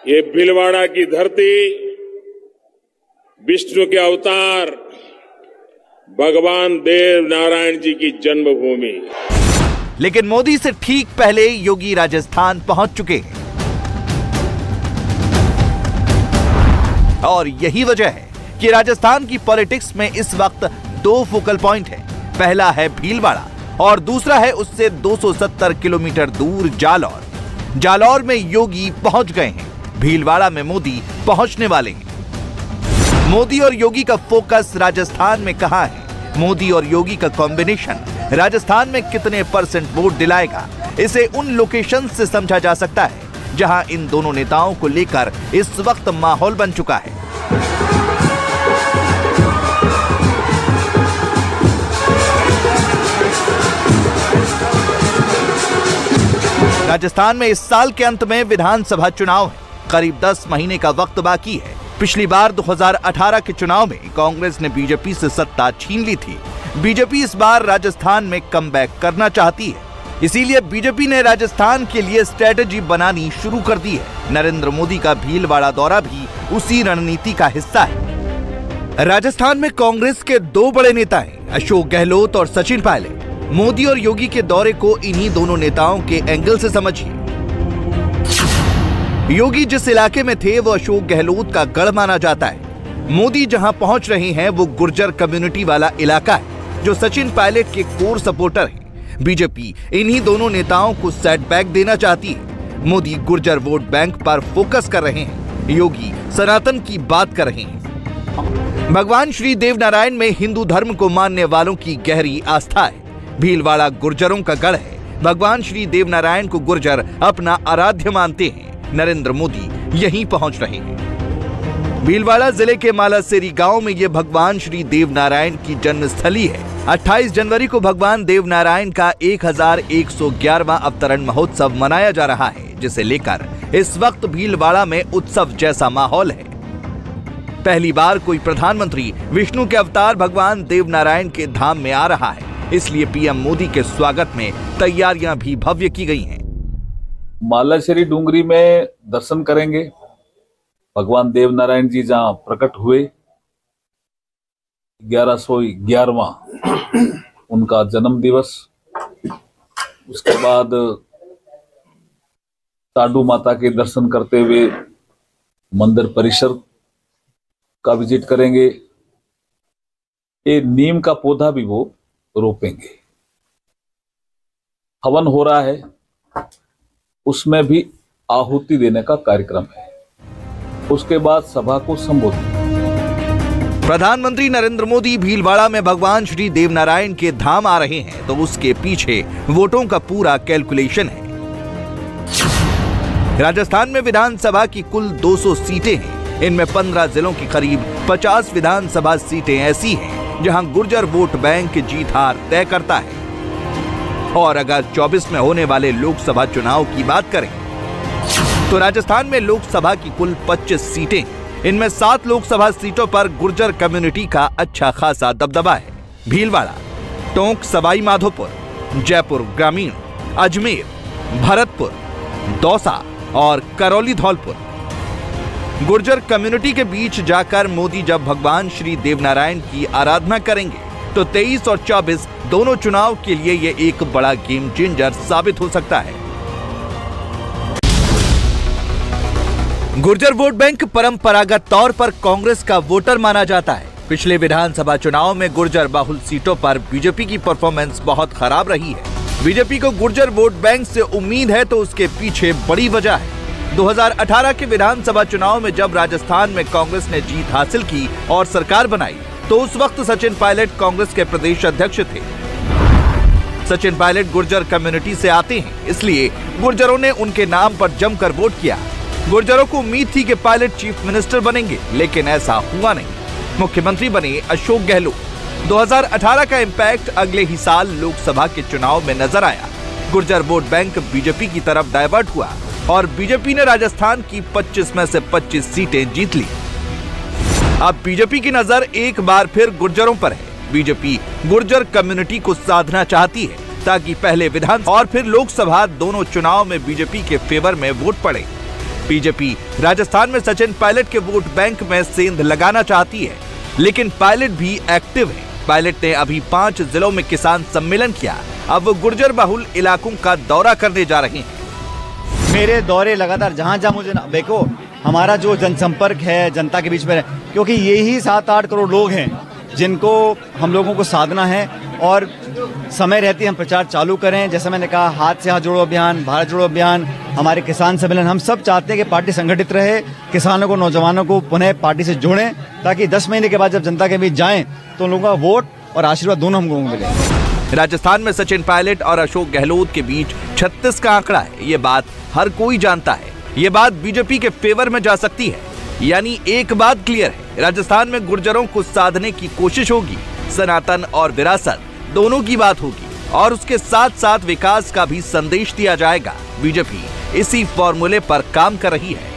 ये भीलवाड़ा की धरती विष्णु के अवतार भगवान देव नारायण जी की जन्मभूमि। लेकिन मोदी से ठीक पहले योगी राजस्थान पहुंच चुके हैं और यही वजह है कि राजस्थान की पॉलिटिक्स में इस वक्त दो फोकल पॉइंट है। पहला है भीलवाड़ा और दूसरा है उससे 270 किलोमीटर दूर जालौर। जालौर में योगी पहुंच गए हैं, भीलवाड़ा में मोदी पहुंचने वाले हैं। मोदी और योगी का फोकस राजस्थान में कहां है? मोदी और योगी का कॉम्बिनेशन राजस्थान में कितने % वोट दिलाएगा? इसे उन लोकेशन से समझा जा सकता है जहां इन दोनों नेताओं को लेकर इस वक्त माहौल बन चुका है। राजस्थान में इस साल के अंत में विधानसभा चुनाव है। करीब 10 महीने का वक्त बाकी है। पिछली बार 2018 के चुनाव में कांग्रेस ने बीजेपी से सत्ता छीन ली थी। बीजेपी इस बार राजस्थान में कमबैक करना चाहती है, इसीलिए बीजेपी ने राजस्थान के लिए स्ट्रेटेजी बनानी शुरू कर दी है। नरेंद्र मोदी का भीलवाड़ा दौरा भी उसी रणनीति का हिस्सा है। राजस्थान में कांग्रेस के दो बड़े नेता हैं, अशोक गहलोत और सचिन पायलट। मोदी और योगी के दौरे को इन्हीं दोनों नेताओं के एंगल से समझिए। योगी जिस इलाके में थे वो अशोक गहलोत का गढ़ माना जाता है। मोदी जहां पहुंच रहे हैं वो गुर्जर कम्युनिटी वाला इलाका है जो सचिन पायलट के कोर सपोर्टर हैं। बीजेपी इन्हीं दोनों नेताओं को सेटबैक देना चाहती है। मोदी गुर्जर वोट बैंक पर फोकस कर रहे हैं, योगी सनातन की बात कर रहे हैं। भगवान श्री देवनारायण में हिंदू धर्म को मानने वालों की गहरी आस्था है। भीलवाड़ा गुर्जरों का गढ़ है। भगवान श्री देवनारायण को गुर्जर अपना आराध्य मानते हैं। नरेंद्र मोदी यहीं पहुंच रहे हैं। भीलवाड़ा जिले के मालासेरी गांव में यह भगवान श्री देवनारायण की जन्मस्थली है। 28 जनवरी को भगवान देवनारायण का 1111वां अवतरण महोत्सव मनाया जा रहा है, जिसे लेकर इस वक्त भीलवाड़ा में उत्सव जैसा माहौल है। पहली बार कोई प्रधानमंत्री विष्णु के अवतार भगवान देवनारायण के धाम में आ रहा है, इसलिए पीएम मोदी के स्वागत में तैयारियां भी भव्य की गई हैं। मालाशेरी डूंगरी में दर्शन करेंगे। भगवान देवनारायण जी जहां प्रकट हुए, 1111वां उनका जन्म दिवस। उसके बाद साडू माता के दर्शन करते हुए मंदिर परिसर का विजिट करेंगे। ये नीम का पौधा भी वो रोपेंगे। हवन हो रहा है, उसमें भी आहुति देने का कार्यक्रम है। उसके बाद सभा को संबोधित। प्रधानमंत्री नरेंद्र मोदी भीलवाड़ा में भगवान श्री देवनारायण के धाम आ रहे हैं तो उसके पीछे वोटों का पूरा कैलकुलेशन है। राजस्थान में विधानसभा की कुल 200 सीटें हैं। इनमें 15 जिलों की करीब 50 विधानसभा सीटें ऐसी हैं जहां गुर्जर वोट बैंक जीत हार तय करता है। और अगर 24 में होने वाले लोकसभा चुनाव की बात करें तो राजस्थान में लोकसभा की कुल 25 सीटें, इनमें 7 लोकसभा सीटों पर गुर्जर कम्युनिटी का अच्छा खासा दबदबा है। भीलवाड़ा, टोंक सवाई माधोपुर, जयपुर ग्रामीण, अजमेर, भरतपुर, दौसा और करौली धौलपुर। गुर्जर कम्युनिटी के बीच जाकर मोदी जब भगवान श्री देवनारायण की आराधना करेंगे तो 23 और 24 दोनों चुनाव के लिए ये एक बड़ा गेम चेंजर साबित हो सकता है। गुर्जर वोट बैंक परंपरागत तौर पर कांग्रेस का वोटर माना जाता है। पिछले विधानसभा चुनाव में गुर्जर बाहुल सीटों पर बीजेपी की परफॉर्मेंस बहुत खराब रही है। बीजेपी को गुर्जर वोट बैंक से उम्मीद है तो उसके पीछे बड़ी वजह है। 2018 के विधानसभा चुनाव में जब राजस्थान में कांग्रेस ने जीत हासिल की और सरकार बनाई तो उस वक्त सचिन पायलट कांग्रेस के प्रदेश अध्यक्ष थे। सचिन पायलट गुर्जर कम्युनिटी से आते हैं, इसलिए गुर्जरों ने उनके नाम पर जमकर वोट किया। गुर्जरों को उम्मीद थी कि पायलट चीफ मिनिस्टर बनेंगे, लेकिन ऐसा हुआ नहीं। मुख्यमंत्री बने अशोक गहलोत। 2018 का इंपैक्ट अगले ही साल लोकसभा के चुनाव में नजर आया। गुर्जर वोट बैंक बीजेपी की तरफ डाइवर्ट हुआ और बीजेपी ने राजस्थान की 25 में से 25 सीटें जीत ली। अब बीजेपी की नजर एक बार फिर गुर्जरों पर है। बीजेपी गुर्जर कम्युनिटी को साधना चाहती है ताकि पहले विधान और फिर लोकसभा दोनों चुनाव में बीजेपी के फेवर में वोट पड़े। बीजेपी राजस्थान में सचिन पायलट के वोट बैंक में सेंध लगाना चाहती है, लेकिन पायलट भी एक्टिव है। पायलट ने अभी 5 जिलों में किसान सम्मेलन किया। अब वो गुर्जर बहुल इलाकों का दौरा करने जा रहे हैं। मेरे दौरे लगातार जहां जहां मुझे देखो, हमारा जो जनसंपर्क है जनता के बीच में, क्योंकि यही 7-8 करोड़ लोग हैं जिनको हम लोगों को साधना है और समय रहती हम प्रचार चालू करें। जैसे मैंने कहा, हाथ से हाथ जोड़ो अभियान, भारत जोड़ो अभियान, हमारे किसान सम्मेलन, हम सब चाहते हैं कि पार्टी संगठित रहे, किसानों को, नौजवानों को पुनः पार्टी से जोड़ें, ताकि 10 महीने के बाद जब जनता के बीच जाएं तो लोगों का वोट और आशीर्वाद दोनों हम लोगों को मिले। राजस्थान में सचिन पायलट और अशोक गहलोत के बीच 36 का आंकड़ा है। ये बात हर कोई जानता है। ये बात बीजेपी के फेवर में जा सकती है। यानी एक बात क्लियर है, राजस्थान में गुर्जरों को साधने की कोशिश होगी। सनातन और विरासत दोनों की बात होगी और उसके साथ साथ विकास का भी संदेश दिया जाएगा। बीजेपी इसी फॉर्मूले पर काम कर रही है।